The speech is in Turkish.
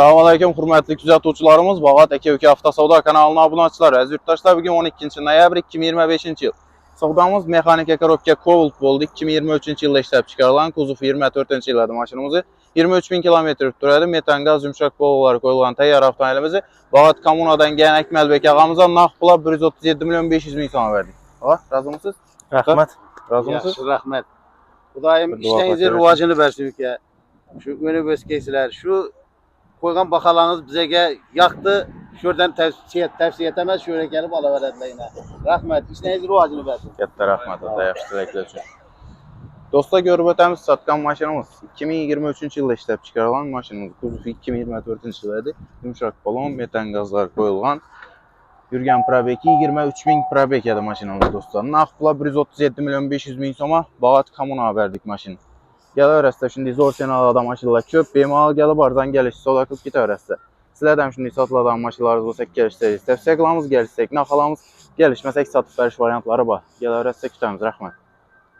Selamünaleyküm hürmetli kuzatuvchilarimiz. Bağat Aka Avtosavdo kanalına obunachilar. Aziz yurtdoshlar, bugün 12 noyabr 2025 yıl. Savdamız mexanik ekorotka Cobalt bo'ldi. 2023 yılda ishlab chiqarilgan, kuzov 24 yilda mashinamizni 23.000 km turadi. Metan gaz yumshoq bolalar qo'yilgan tayyor avtomobilimizni Bağat kommunadan kelgan Akmalbek og'amizdan naqd pulab 137 milyon 500 ming so'm verdik. Ha, razımsınız? Rahmat. Razımsınız? Yaxshi, rahmat. Xudoyim ishlaringizni rivojini bersin uka. Shu minibus keysizlar, shu qo'ygan baholarınız bizga yoqdi. Şuradan tavsiye etmez, şöyle gelip alaveradilar. Rahmat, ishlaringizni rivojini bersin. Katta rahmat, yaxshi tilaklar uchun. Do'stlar, ko'rib o'tamiz, sotgan mashinamiz 2023 yilda ishlab chiqarilgan mashinamiz. Kuzov 2024 yilda yumshoq balon, metan gazlar qo'yilgan. Yurgan probek 23.000 probek edi mashinamiz do'stlar. Naqd pul 137 milyon 500 ming so'm Bağat kommuna verdik mashina. Gelaverasizlar, shunday zo'r senalarda mashinalar ko'p, bemalol kelib arzon kelishni savdo qilib ketaverasizlar. Sizlardan shunday sotiladigan mashinalar bo'lsa kelishsangiz, tavsiya qilamiz, kelishsak, naqd olamiz, kelishmasak sotib berish variantlari bor. Gelaverasizlar, kutamiz, rahmat.